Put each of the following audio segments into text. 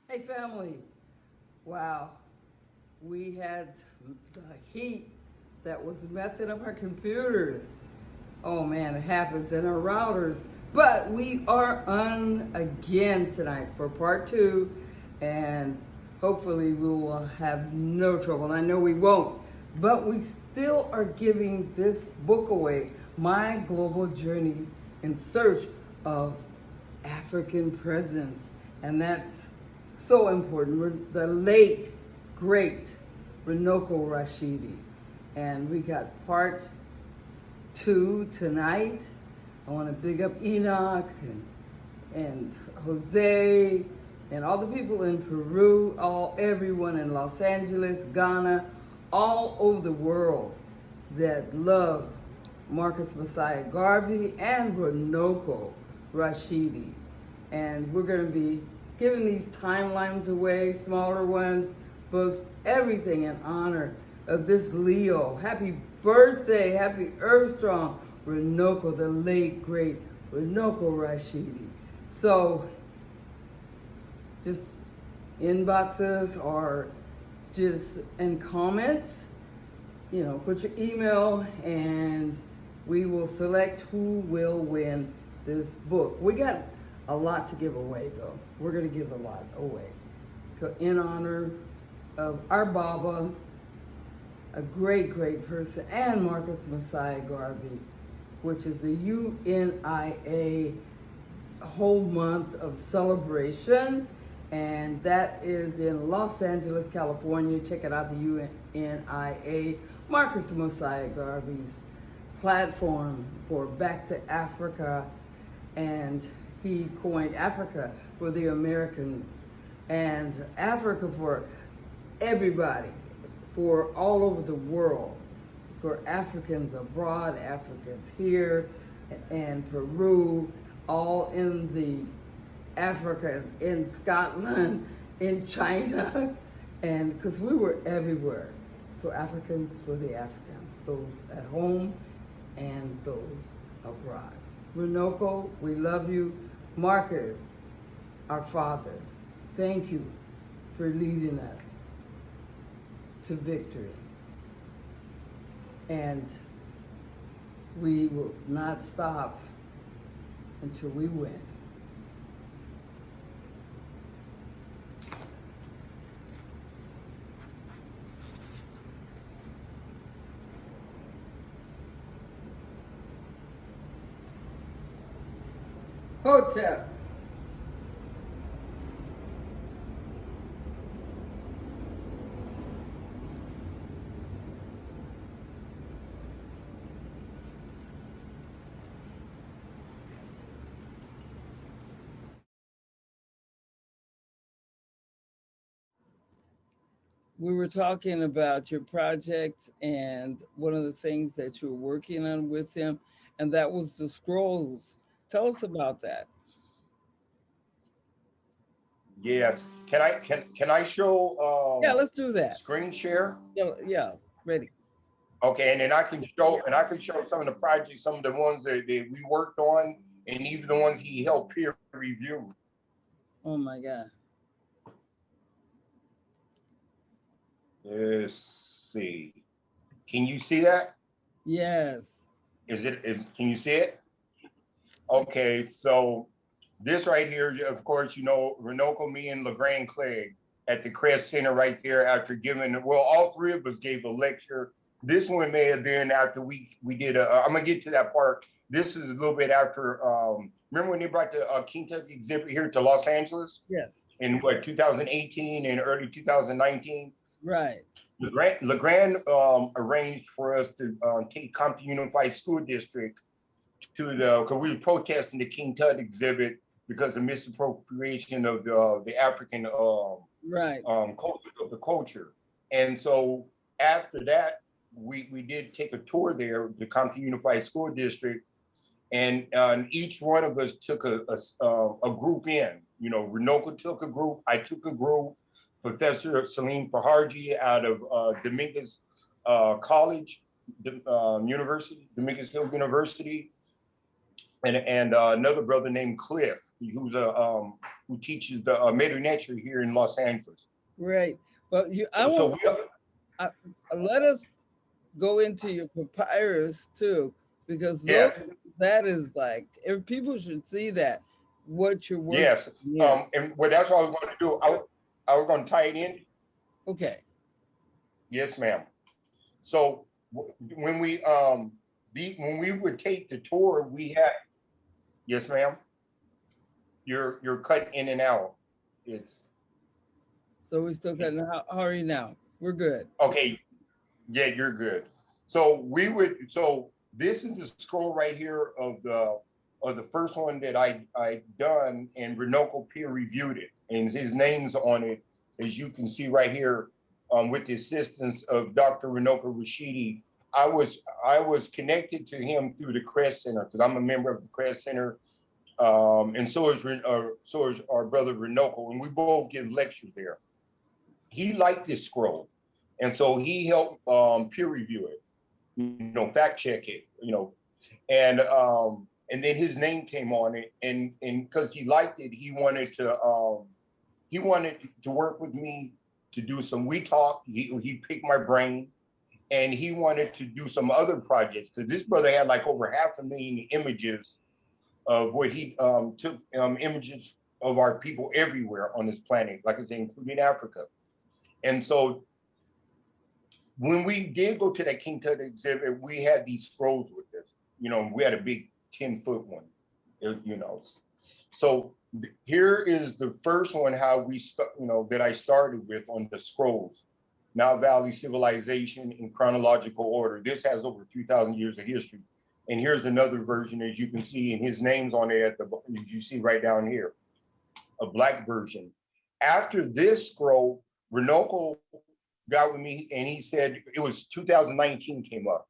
Hey, family. Wow. We had the heat that was messing up our computers. Oh man, it happens in our routers. But we are on again tonight for part two, and hopefully we will have no trouble. And I know we won't, but we still are giving this book away, My Global Journeys in Search of African Presence. And that's so important. The late, great Runoko Rashidi. And we got part two tonight. I want to big up Enoch and Jose and all the people in Peru, everyone in Los Angeles, Ghana, all over the world that love Marcus Mosiah Garvey and Runoko Rashidi. And we're going to be giving these timelines away, smaller ones, books, everything in honor of this Leo. Happy birthday, happy Earth Strong, Runoko, the late, great Runoko Rashidi. So just inboxes or just in comments, put your email and we will select who will win this book. We got a lot to give away though. We're going to give a lot away in honor of our Baba, a great, great person, and Marcus Mosiah Garvey, which is the UNIA whole month of celebration. And that is in Los Angeles, California. Check it out, the UNIA, Marcus Mosiah Garvey's platform for Back to Africa. And he coined Africa for the Americans and Africa for everybody, for all over the world, for Africans abroad, Africans here, and Peru, all in the Africa, in Scotland, in China, and because we were everywhere. So Africans for the Africans, those at home and those abroad. Runoko, we love you. Marcus, our father, thank you for leading us to victory. And we will not stop until we win. Hotep. We were talking about your project and one of the things that you were working on with him, and that was the scrolls. Tell us about that. Yes. Can I show Yeah, let's do that. screen share? Yeah, yeah, ready. Okay, and then I can show some of the projects, some of the ones that we worked on, and even the ones he helped peer review. Oh my God. Let's see. Can you see that? Yes. Can you see it? Okay, so this right here, of course, Renoko, me, and LeGrand Clegg at the Crest Center right there after giving, well, all three of us gave a lecture. This one may have been after we did I'm gonna get to that part. This is a little bit after, remember when they brought the King Tut exhibit here to Los Angeles Yes. in what, 2018 and early 2019? Right. LeGrand arranged for us to take Compton Unified School District to because we were protesting the King Tut exhibit because of misappropriation of the African Right. culture of the culture. And so after that, we did take a tour there, the Compton Unified School District, and each one of us took a group in. Renoka took a group, I took a group. Professor Salim Faharji out of Dominguez College, University, Dominguez Hill University, and another brother named Cliff, who's who teaches the Made Nature here in Los Angeles. Right. But let us go into your papyrus too, because that is like, if people should see that, what you're working. Yes. And well, that's what I was going to do. I was going to tie it in. Okay. Yes, ma'am. So when we would take the tour, we had. Yes, ma'am. You're cut in and out. It's. So we're still cutting. How are you now? We're good. Okay. Yeah, you're good. So we would. So this is the scroll right here of the first one that I done, and Runoko peer reviewed it, and his name's on it, as you can see right here, with the assistance of Dr. Runoko Rashidi. I was connected to him through the Crest Center because I'm a member of the Crest Center, and so is our brother Runoko, and we both give lectures there. He liked this scroll, and so he helped peer review it, fact check it, and then his name came on it, and because he liked it, he wanted to work with me to do some. We talked. He picked my brain, and he wanted to do some other projects because this brother had like over 500,000 images of what he took, images of our people everywhere on this planet, like I say, including Africa. And so when we did go to that King Tut exhibit, we had these scrolls with us. We had a big 10-foot one, So here is the first one, how we that I started with on the scrolls. Nile Valley civilization in chronological order. This has over 2,000 years of history. And here's another version, as you can see, and his name's on it as you see right down here, a black version. After this scroll, Runoko got with me and he said it was 2019 came up,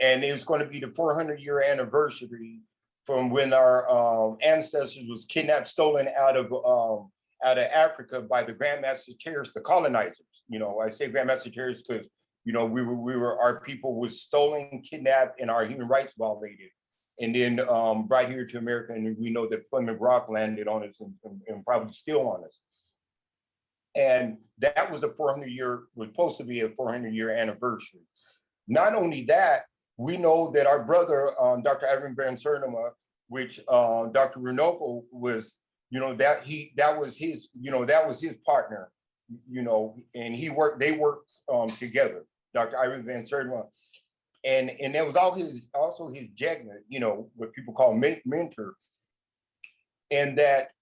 and it was going to be the 400-year anniversary from when our ancestors was kidnapped, stolen out of Africa by the Grandmaster terrorists, the colonizers. I say Grandmaster terrorists because our people was stolen, kidnapped, and our human rights violated, and then brought here to America, and we know that Plymouth Rock landed on us and probably still on us. And that was was supposed to be a 400-year anniversary. Not only that, we know that our brother, Dr. Ivan Van Sertima, which Dr. Runoko was, that was his partner, and they worked together, Dr. Ivan Van Sertima. And that was also his jegna, what people call mentor. And that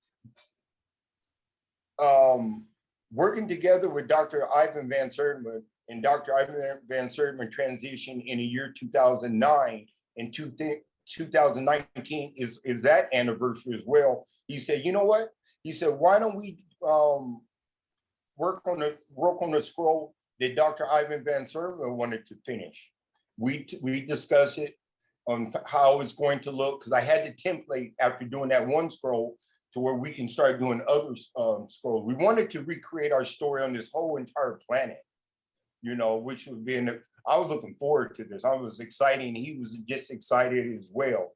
working together with Dr. Ivan Van Sertima, and Dr. Ivan Van Sertima transitioned in the year 2009, and 2019 is that anniversary as well. He said, you know what? He said, why don't we work on the scroll that Dr. Ivan Van Sertima wanted to finish. We discussed it on how it's going to look, because I had the template after doing that one scroll to where we can start doing other scrolls. We wanted to recreate our story on this whole entire planet, which would be I was looking forward to this. I was excited, and he was just excited as well.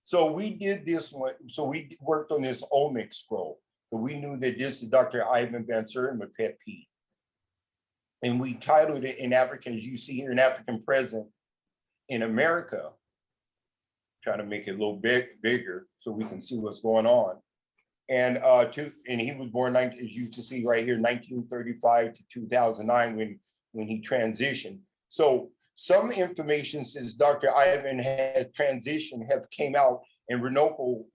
So we did this one. So we worked on this Olmec scroll. So we knew that this is Dr. Ivan Van Sertima pet peeve. And we titled it in African, as you see here, in African present in America. Trying to make it a little bit bigger so we can see what's going on. And he was born, as you can see right here, 1935 to 2009 when he transitioned. So some information since Dr. Ivan had transitioned have came out, and Runoko,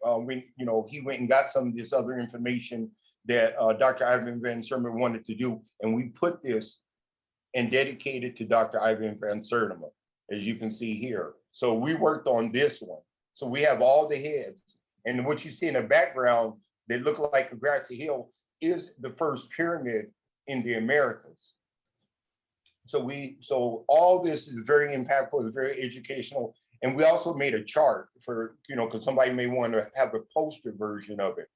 he went and got some of this other information that Dr. Ivan Van Sertima wanted to do, and we put this and dedicated to Dr. Ivan Van Sertima, as you can see here. So we worked on this one. So we have all the heads, and what you see in the background that look like a grassy hill is the first pyramid in the Americas. So all this is very impactful, it's very educational. And we also made a chart for, because somebody may want to have a poster version of it.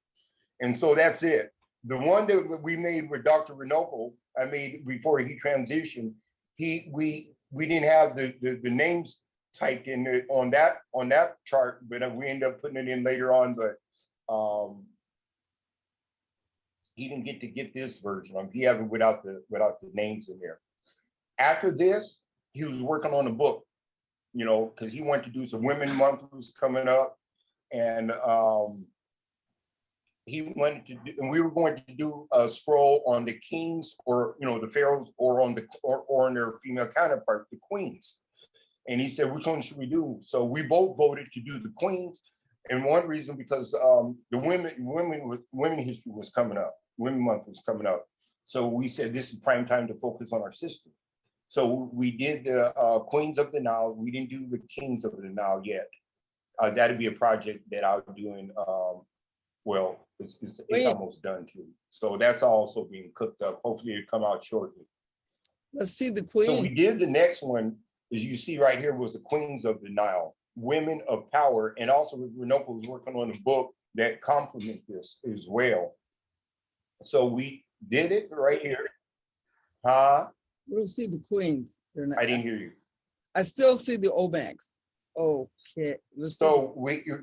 And so that's it. The one that we made with Dr. Runoko, I made before he transitioned, we didn't have the names typed in it on that chart, but we ended up putting it in later on. But he didn't get this version. He have it without the names in there. After this, he was working on a book, you know, because he wanted to do some Women Month was coming up, and he wanted to do, and we were going to do a scroll on the kings, or you know, the pharaohs, or on their female counterpart, the queens. And he said, which one should we do? So we both voted to do the queens, and one reason because the women history was coming up, Women Month was coming up. So we said this is prime time to focus on our sister. So we did the Queens of the Nile. We didn't do the Kings of the Nile yet. That'd be a project that I'll do in, well, it's almost done too. So that's also being cooked up. Hopefully it'll come out shortly. Let's see the Queen. So we did the next one, as you see right here, was the Queens of the Nile, Women of Power. And also Runoko was working on a book that complements this as well. So we did it right here. We'll see the queens. I didn't hear you. I still see the Omax. Okay. So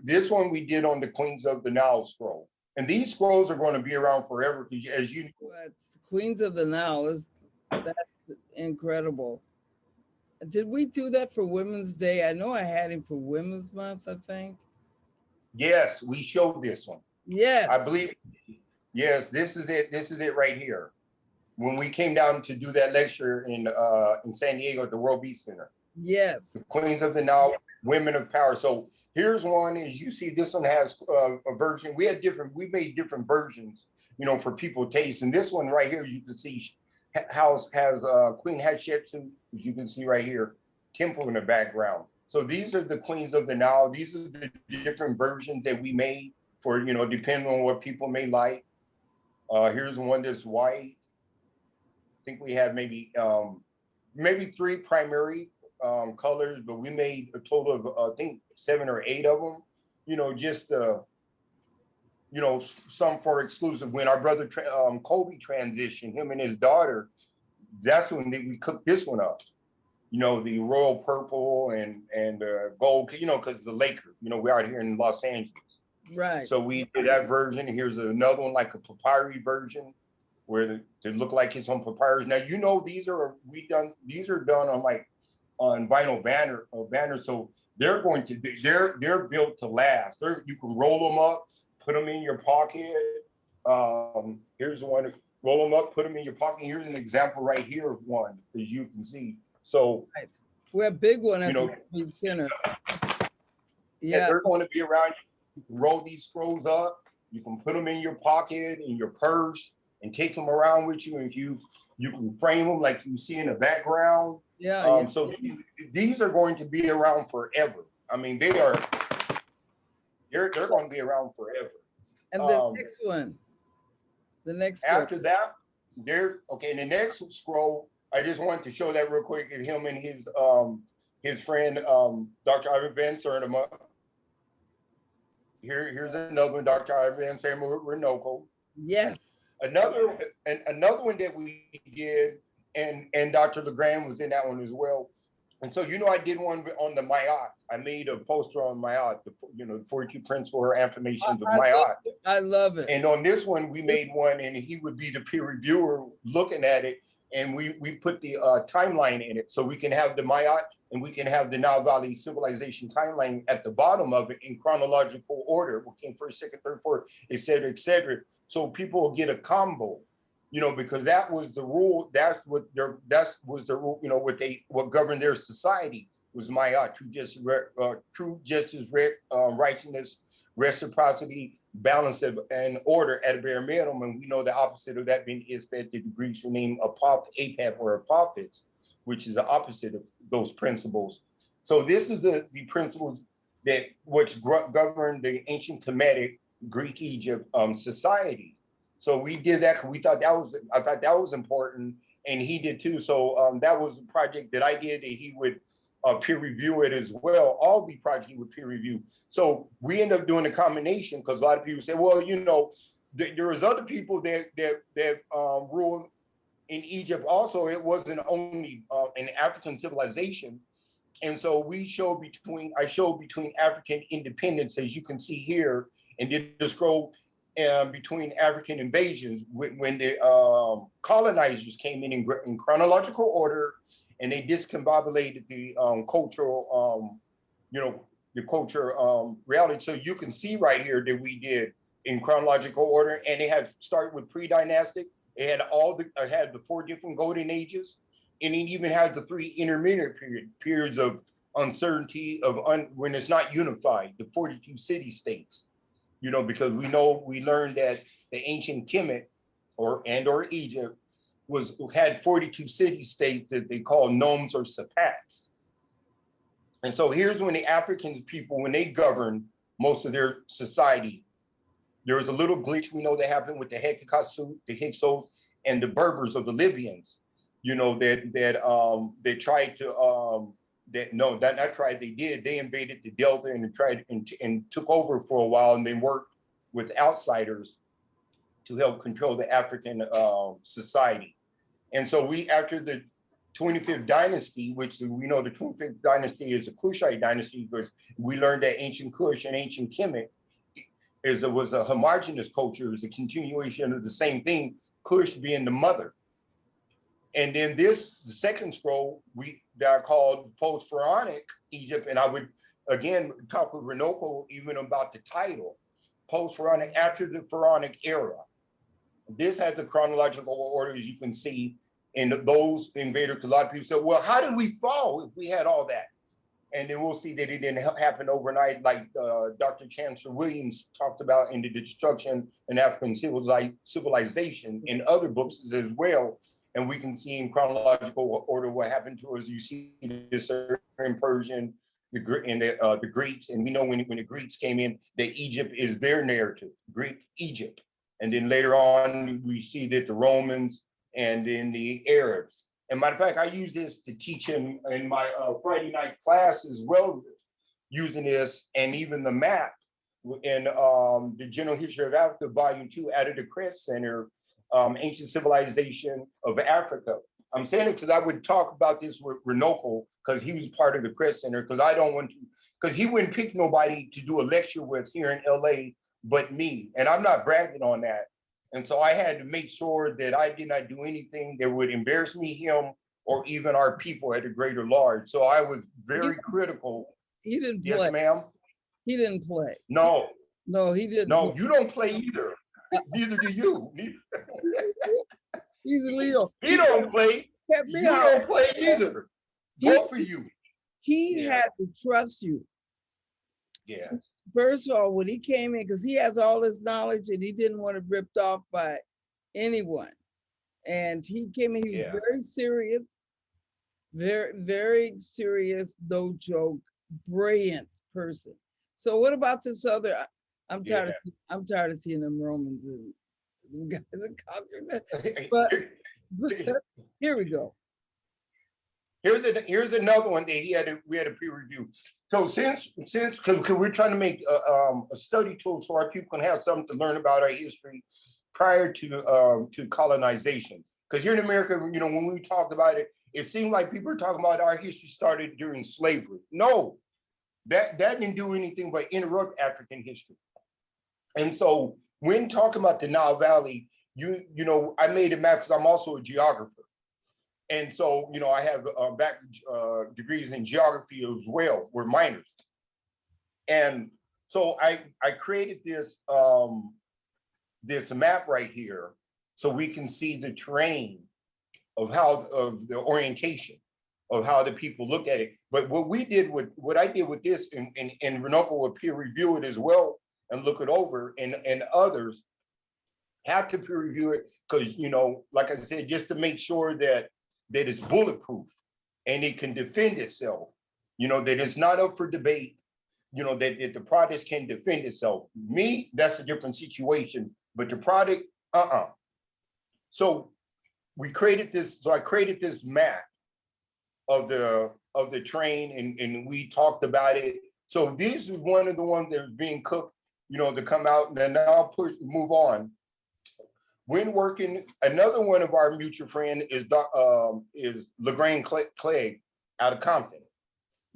this one we did on the Queens of the Nile scroll. And these scrolls are going to be around forever, as you know. But Queens of the Nile that's incredible. Did we do that for Women's Day? I know I had him for Women's Month, I think. Yes, we showed this one. Yes. I believe, yes, this is it. This is it right here. When we came down to do that lecture in San Diego at the WorldBeat Center. Yes. The Queens of the Nile, Women of Power. So here's one, as you see, this one has a version. We made different versions, you know, for people taste. And this one right here, you can see has Queen Hatshepsut, as you can see right here, temple in the background. So these are the Queens of the Nile. These are the different versions that we made for, you know, depending on what people may like. Here's one that's white. I think we have maybe 3 primary colors, but we made a total of I think 7 or 8 of them. You know, just you know, some for exclusive. When our brother Kobe transitioned, him and his daughter, that's when we cooked this one up. You know, the royal purple and gold. You know, because the Lakers. You know, we're out here in Los Angeles. Right. So we did that version. Here's another one, like a papyri version, where they look like it's on papyrus. Now, you know, these are done on vinyl banner. So they're going to be, they're built to last. You can roll them up, put them in your pocket. Here's one, roll them up, put them in your pocket. Here's an example right here of one, as you can see. So right. We're a big one at the WorldBeat Center. Yeah, they're going to be around. You can roll these scrolls up. You can put them in your pocket, in your purse, and take them around with you. And you can frame them like you see in the background. Yeah. So these are going to be around forever. I mean, they're going to be around forever. And the next one, after that, in the next scroll, I just wanted to show that real quick at him and his friend, Dr. Ivan Van Sertima. Here's another one, Dr. Ivan Van Sertima Runoko. Yes. Another one that we did, and Dr. LeGrand was in that one as well. And so, you know, I did one on the Mayat. I made a poster on Mayat, the 42 principles or affirmations of Mayat. I love it. And on this one, we made one, and he would be the peer reviewer looking at it. And we put the timeline in it, so we can have the Mayat and we can have the Nile Valley civilization timeline at the bottom of it in chronological order. What came first, second, third, fourth, et cetera, so people will get a combo, you know, because that was the rule. That was the rule. You know, what governed their society was Mayat: true justice, righteousness, reciprocity, balance, and order at a bare minimum. And we know the opposite of that being is that the Greeks were named apap or apophis, which is the opposite of those principles. So this is the principles that which govern the ancient Kemetic Greek Egypt society. So we did that because I thought that was important, and he did too. So that was a project that I did, and he would peer review it as well. All the projects he would peer review. So we end up doing a combination because a lot of people say, well, you know, there was other people that ruled in Egypt also. It wasn't only an African civilization. And so I showed between African independence, as you can see here, and did a scroll between African invasions when the colonizers came in chronological order, and they discombobulated the cultural, the culture reality. So you can see right here that we did in chronological order, and it has started with pre-dynastic. It had the 4 different golden ages, and it even has the 3 intermediate periods of uncertainty when it's not unified, the 42 city states. Because we learned that the ancient Kemet or Egypt had 42 city states that they call nomes or sapats. And so here's when the African people, when they governed most of their society, there was a little glitch we know that happened with the Hyksos, the Hyksos, and the Berbers of the Libyans. They tried to they invaded the Delta and tried and took over for a while, and then worked with outsiders to help control the African society. And so after the 25th dynasty, which we know the 25th dynasty is a Kushite dynasty, because we learned that ancient Kush and ancient Kemet was a homogeneous culture. It was a continuation of the same thing, Kush being the mother. And then the second scroll that I called post-Pharaonic Egypt, and I would again talk with Runoko even about the title, post-Pharaonic, after the Pharaonic era. This has the chronological order, as you can see, in those invaders. A lot of people say, well, how did we fall if we had all that? And then we'll see that it didn't happen overnight, like Dr. Chancellor Williams talked about in The Destruction in African Civilization, in other books as well. And we can see in chronological order what happened to us. You see the Syrian, Persian, the Greeks, and we know when the Greeks came in, that Egypt is their narrative, Greek Egypt. And then later on, we see that the Romans and then the Arabs. And matter of fact, I use this to teach in my Friday night class as well, using this and even the map in the General History of Africa, Volume 2, out of the Crest Center, Ancient Civilization of Africa. I'm saying it because I would talk about this with Runoko, because he was part of the Crest Center, because he wouldn't pick nobody to do a lecture with here in LA but me. And I'm not bragging on that. And so I had to make sure that I did not do anything that would embarrass me, him, or even our people at a greater large. So I was very critical. He didn't play. Yes, ma'am. He didn't play. No. No, he didn't. No, you don't play either. Neither do you. He's a Leo. He don't play. You don't play either. Both of you. He had to trust you. Yeah. First of all, when he came in, because he has all this knowledge and he didn't want it ripped off by anyone. And he came in, he was very serious, very, very serious, no joke, brilliant person. So what about this other? I'm tired of seeing them Romans and them guys in Congress. But here we go. Here's another one that we had a peer review. So since because we're trying to make a study tool so our people can have something to learn about our history prior to colonization. Because here in America, when we talk about it, it seemed like people are talking about our history started during slavery. No, that didn't do anything but interrupt African history. And so when talking about the Nile Valley, I made a map because I'm also a geographer. And so, I have back degrees in geography as well. We're minors. And so I created this this map right here so we can see the terrain of the orientation of how the people look at it. But what I did with this, and Runoko will peer review it as well and look it over, and others have to peer review it because, like I said, just to make sure that it's bulletproof and it can defend itself, that it's not up for debate, that the product can defend itself. Me, that's a different situation, but the product, So I created this map of the train and we talked about it. So this is one of the ones that is being cooked, to come out, and then I'll move on. When working, another one of our mutual friend is LaGrange Clegg out of Compton.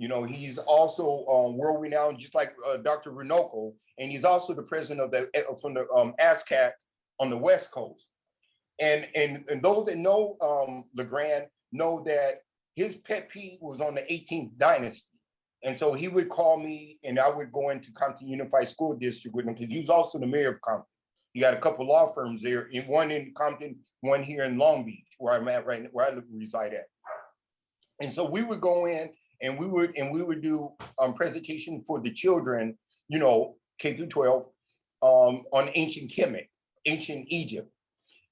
You know, he's also world renowned, just like Dr. Runoko, and he's also the president of the from the ASCAC on the West Coast. And those that know LeGrand know that his pet peeve was on the 18th dynasty. And so he would call me and I would go into Compton Unified School District with him because he was also the mayor of Compton. He got a couple law firms there, one in Compton, one here in Long Beach, where I'm at right now, where I reside at. And so we would go in and we would do presentation for the children, you know, K through 12, on ancient Kemet, ancient Egypt,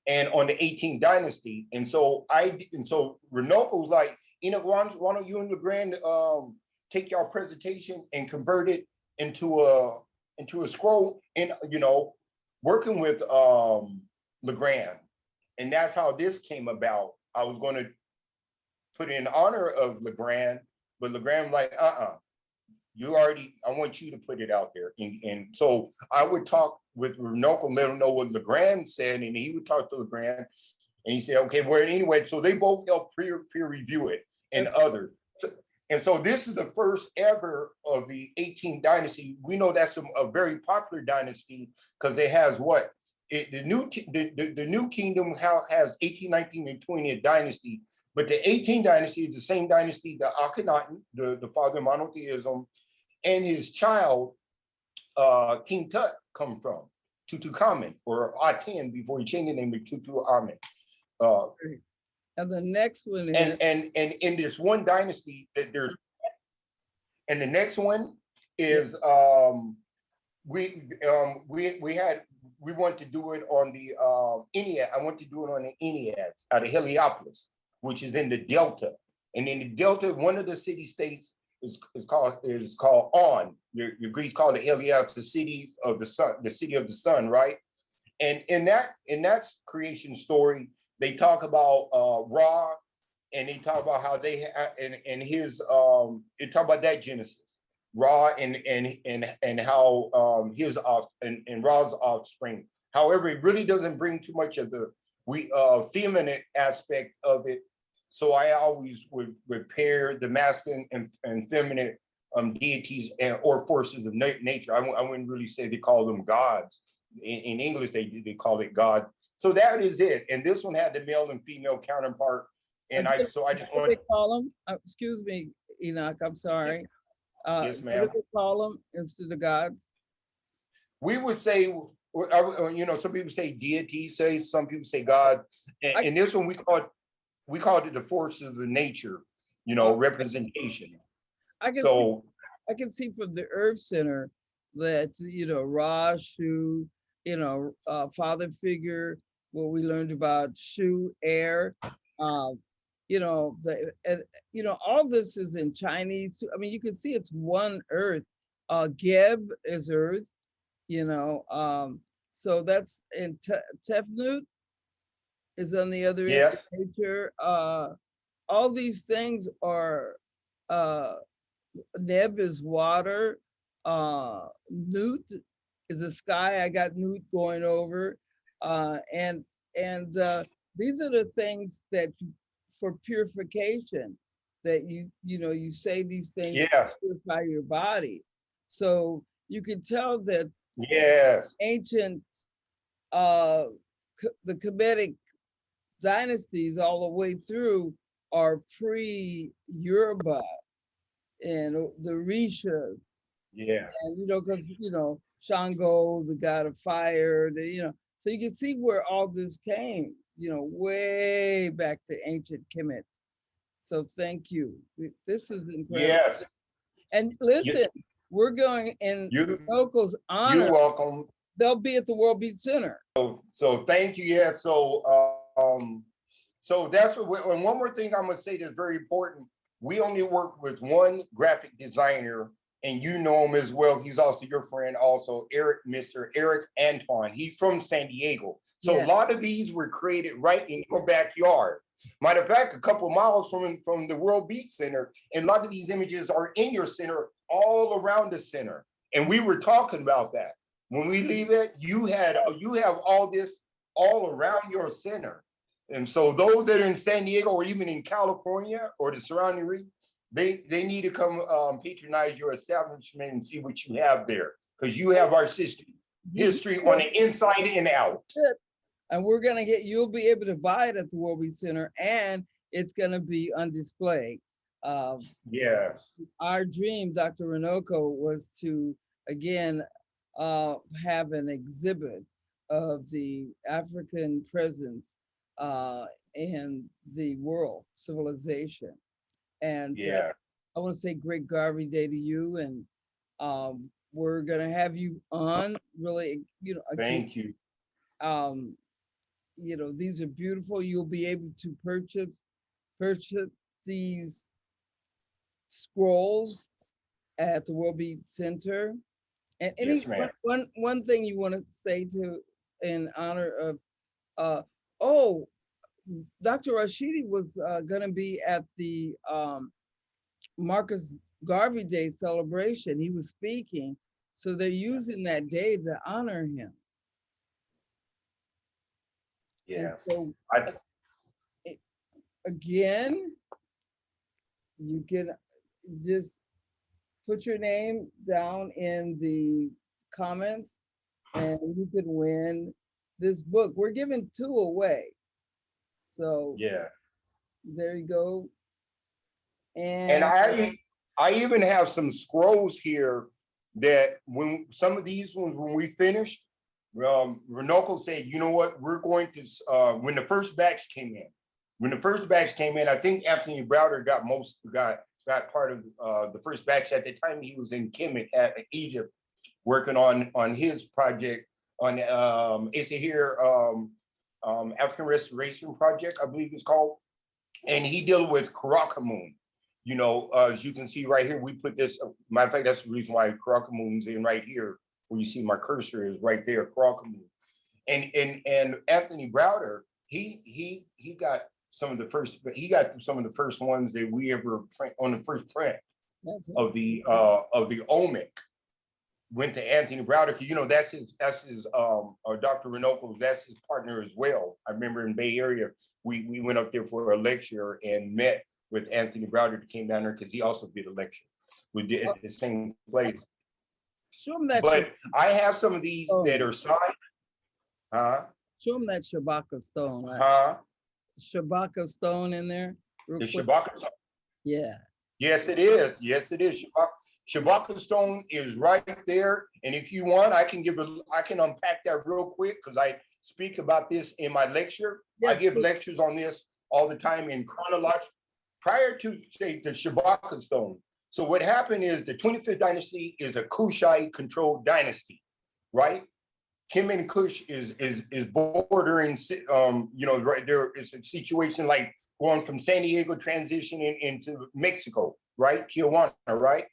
and on the 18th dynasty. And so Runoko was like, Enoch, why don't you and LeGrand take your presentation and convert it into a scroll, and you know, working with LeGrand. And that's how this came about. I was going to put in honor of LeGrand, but LeGrand like, you already, I want you to put it out there. And so I would talk with Runoko, let him know what LeGrand said, and he would talk to LeGrand, and he said, okay, well, anyway, so they both helped peer review it and others. And so this is the first ever of the 18th dynasty. We know that's a very popular dynasty because it has what? The new kingdom has 18, 19, and 20th dynasty, but the 18th dynasty is the same dynasty that Akhenaten, the father of monotheism, and his child, King Tut, come from, Tutankhamun, or Aten, before he changed the name to Tutankhamun. And the next one is, and in this one dynasty that there's, and the next one is we want to do it on the Ennead. I want to do it on the Enneads out of Heliopolis, which is in the Delta. And in the Delta, one of the city states is called On. The Greeks call it Helios, the city of the sun, right? And in that creation story, they talk about Ra, and they talk about how they and his they talk about that Genesis, Ra and how his and Ra's offspring. However, it really doesn't bring too much of the feminine aspect of it. So I always would pair the masculine and feminine deities or forces of nature. I wouldn't really say they call them gods. In English, they call it God. So that is it. And this one had the male and female counterpart. And I just want they call them. Excuse me, Enoch. I'm sorry. Yes, ma'am. What do they call them instead of gods? We would say, you know, some people say deity, some people say God. And this one we called it the forces of nature, you know, representation. I can see from the Earth Center that, you know, Ra, Shu, you know, father figure, what we learned about Shu, air, you know, all this is in Chinese. I mean, you can see it's one earth. Geb is earth, you know, so that's in Tefnut is on the other end of nature. All these things are, Neb is water, Nut is the sky. I got Nut going over, and these are the things that for purification that you say these things to purify your body. So you can tell that ancient the Kemetic dynasties all the way through are pre-Yoruba and the Rishas. And because Shango, the god of fire, so you can see where all this came, way back to ancient Kemet. So thank you. This is incredible. And listen, we're going in Runoko's honor. You're welcome. They'll be at the WorldBeat Center. So thank you. So that's what. And one more thing I'm gonna say that's very important. We only work with one graphic designer, and you know him as well. He's also your friend, also Mr. Eric Antoine. He's from San Diego. So a lot of these were created right in your backyard. Matter of fact, a couple miles from the WorldBeat Center, and a lot of these images are in your center, all around the center. And we were talking about that. When we leave it, you have all this all around your center. And so those that are in San Diego or even in California or the surrounding region, they need to come patronize your establishment and see what you have there, because you have our history on the inside and out. And we're gonna you'll be able to buy it at the WorldBeat Center, and it's gonna be on display. Yes. Our dream, Dr. Runoko, was to again have an exhibit of the African presence in the world civilization. And yeah, I want to say great Garvey Day to you, and we're gonna have you on. Really, thank you. These are beautiful. You'll be able to purchase these scrolls at the WorldBeat Center. And Yes, ma'am. one thing you want to say in honor of Dr. Rashidi was gonna be at the Marcus Garvey Day celebration. He was speaking, so they're using that day to honor him. Yeah. So again, you can just put your name down in the comments and you can win this book. We're giving 2 away. So yeah, there you go. and I even have some scrolls here that when some of these ones, when we finished, Runoko said, you know what, we're going to, when the first batch came in, I think Anthony Browder got part of the first batch. At the time he was in Kemet at Egypt, working on his project on African Restoration Project, I believe it's called. And he dealt with Karakamoon. As you can see right here, we put this, matter of fact, that's the reason why Karakamoon's in right here, where you see my cursor is right there, Karakamoon. And Anthony Browder, he got some of the first ones that we ever print on the first print of the Olmec. Went to Anthony Browder, because that's his Dr. Runoko, that's his partner as well. I remember in Bay Area, we went up there for a lecture and met with Anthony Browder, that came down there because he also did a lecture. We did at the same place. But I have some of these that are signed. Show them that Shabaka stone, right? Shabaka stone in there. The Shabaka stone. Yeah. Yes, it is. Yes, it is. Shabaka stone is right there. And if you want, I can unpack that real quick, because I speak about this in my lecture. Yes, I give lectures on this all the time in chronology. Prior to, say, the Shabaka stone. So what happened is the 25th dynasty is a Kushite controlled dynasty, right? Kemet and Kush is bordering, right there. It's a situation like going from San Diego transitioning into Mexico, right? Tijuana, right?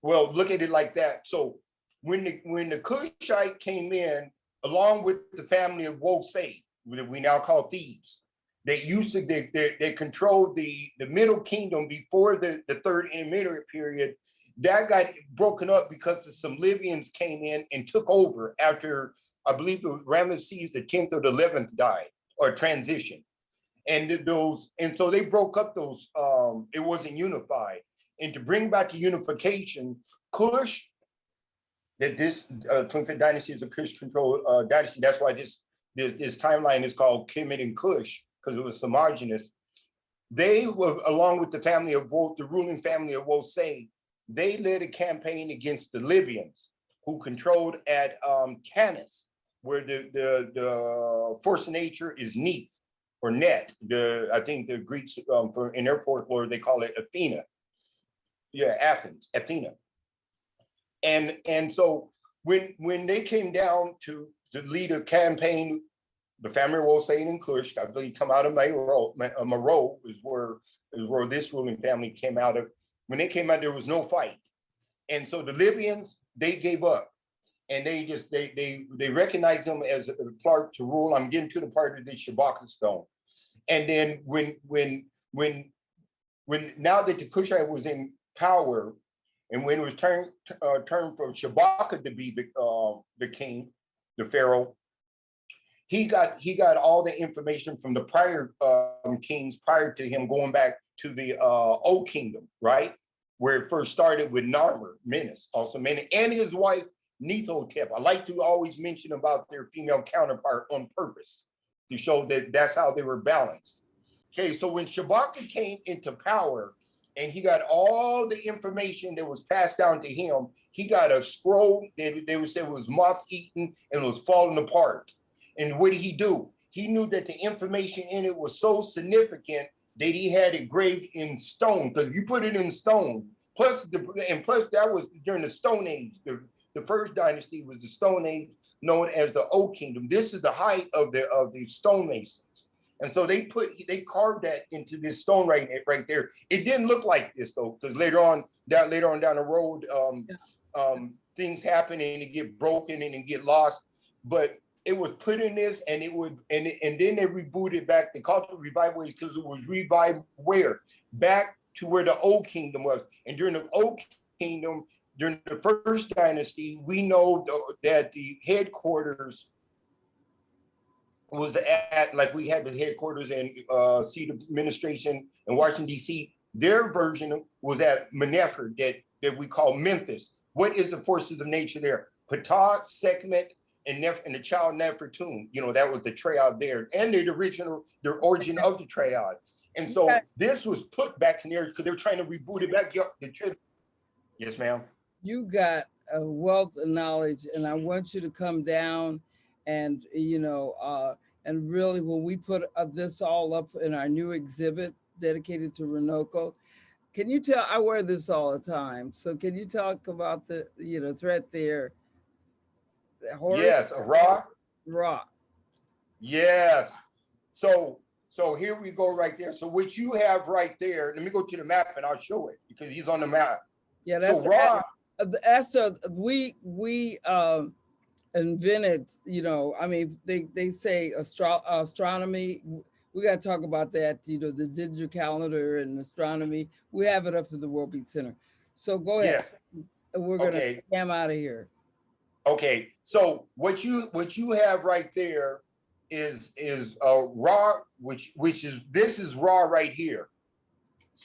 Well, look at it like that. So when the Kushite came in, along with the family of Wosei, that we now call Thebes, they controlled the middle kingdom before the third intermediate period. That got broken up because some Libyans came in and took over after, I believe, Ramesses the 10th or the 11th died or transitioned. And so they broke up those, it wasn't unified. And to bring back the unification, Kush, that this 25th dynasty is a Kush controlled dynasty. That's why this timeline is called Kemet and Kush, because it was homogenous. They were, along with the ruling family of Wosei, they led a campaign against the Libyans, who controlled at Canis, where the force of nature is Neith or Net. I think the Greeks, in their folklore, they call it Athena. Yeah, Athens, Athena. And so when they came down to lead a campaign, the family of Wosei and Kush, I believe, come out of Meroe is where this ruling family came out of. When they came out, there was no fight. And so the Libyans, they gave up. And they recognized them as a part to rule. I'm getting to the part of the Shabaka stone. And then when now that the Kushite was in power, and when it was turned for Shabaka to be the king, the pharaoh, he got all the information from the prior kings prior to him, going back to the Old Kingdom, right? Where it first started with Narmer, Menace, also Menace, and his wife, Neithotep. I like to always mention about their female counterpart on purpose to show that that's how they were balanced. Okay, so when Shabaka came into power and he got all the information that was passed down to him, he got a scroll that they would say was moth-eaten and was falling apart. And what did he do? He knew that the information in it was so significant that he had it engraved in stone. Because if you put it in stone, plus that was during the Stone Age. The first dynasty was the Stone Age, known as the Old Kingdom. This is the height of the stonemasons. And so they carved that into this stone right there. It didn't look like this though, because later on down the road, things happen and it get broken and it get lost. But it was put in this, and then they rebooted back. They called it revival because it was revived where? Back to where the Old Kingdom was. And during the Old Kingdom, during the first dynasty, we know that the headquarters was like we had the headquarters and seat of administration in Washington, D.C. Their version was at Mennefer, that we call Memphis. What is the forces of nature there? Ptah, Sekhmet, and the child Nefertun. That was the triad there, and the origin of the triad. And so this was put back in there because they were trying to reboot it back. Yes, ma'am. You got a wealth of knowledge, and I want you to come down and, and really when we put this all up in our new exhibit dedicated to Runoko, can you tell, I wear this all the time. So can you talk about the, threat there? Yes, Ra. Ra. Yes. So here we go right there. So what you have right there, let me go to the map and I'll show it because he's on the map. Yeah, that's so Ra. We invented, they say astronomy. We got to talk about that, the digital calendar and astronomy. We have it up at the WorldBeat Center. So go ahead. Yes. We're going to come out of here. Okay, so what you have right there is Ra, which is this is Ra right here,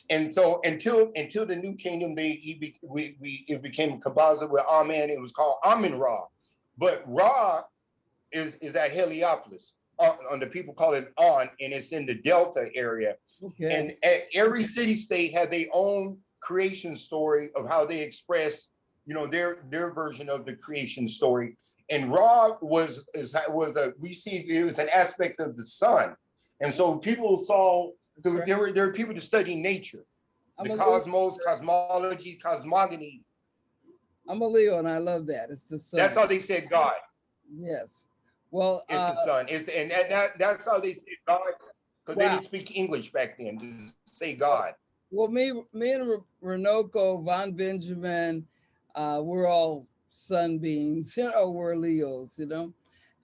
and so until the New Kingdom, it became Kabaza with Amen. It was called Amen Ra, but Ra is at Heliopolis. On the people call it On, and it's in the Delta area. Okay. And every city state had their own creation story of how they express their version of the creation story. And Ra was an aspect of the sun. And so people saw, there were people to study nature, the cosmos, cosmology, cosmogony. I'm a Leo and I love that. It's the sun. That's how they said God. Yes. Well, it's the sun. That's how they said God, because they didn't speak English back then to say God. Well, me and Runoko, Von Benjamin, we're all sunbeams, we're Leos,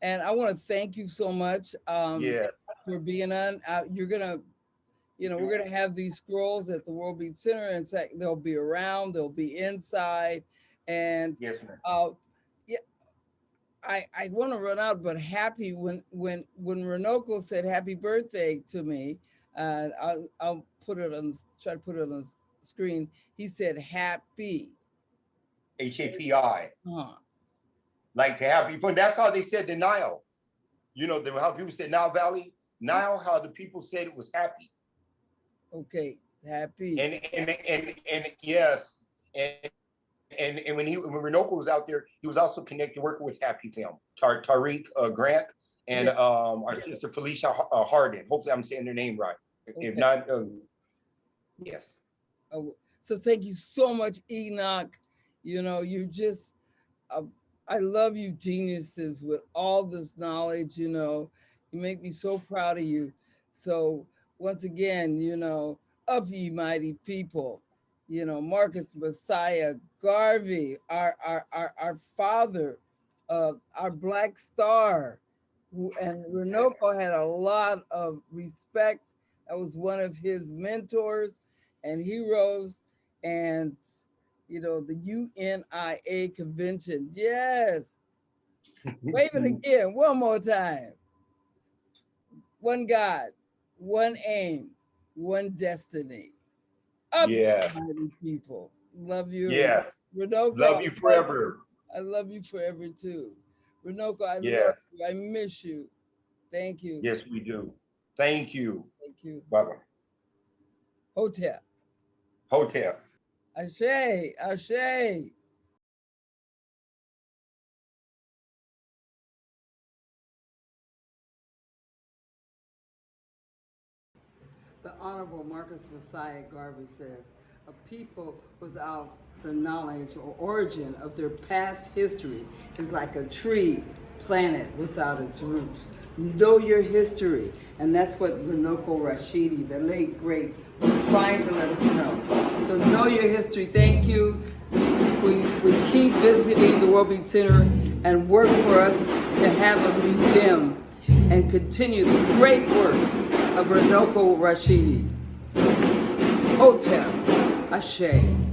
and I want to thank you so much for being on. You're gonna, we're gonna have these scrolls at the WorldBeat Center, and they'll be around, they'll be inside, and yes, ma'am. I want to run out, but happy when Runoko said happy birthday to me, I'll put it on, try to put it on the screen. He said happy. HAPI. Like happy, but that's how they said the Nile. How people said Nile Valley. Nile, how the people said it was happy. Okay, happy. And yes, and when Runoko was out there, he was also connected working with Happy Film, Tariq Grant, and our sister Felicia Harden. Hopefully, I'm saying their name right. Okay. If not, yes. So thank you so much, Enoch. You just, I love you geniuses with all this knowledge, you make me so proud of you. So once again, up ye mighty people, Marcus Mosiah Garvey, our father, our Black Star, and Runoko had a lot of respect. That was one of his mentors and heroes, and the UNIA convention. Yes. Wave it again, one more time. One God, one aim, one destiny. Yes. Mighty people. Love you. Yes. Runoko, Love you forever. I love you forever too. Runoko, I love Yes. you. I miss you. Thank you. Yes, we do. Thank you. Thank you. Bye-bye. Hotel. Hotel. Ashe, Ashe. The Honorable Marcus Mosiah Garvey says, a people without the knowledge or origin of their past history is like a tree planted without its roots. Know your history, and that's what Runoko Rashidi, the late great, was trying to let us know. So know your history. Thank you. We keep visiting the WorldBeat Center and work for us to have a museum and continue the great works of Runoko Rashidi. Hotel, Ashe.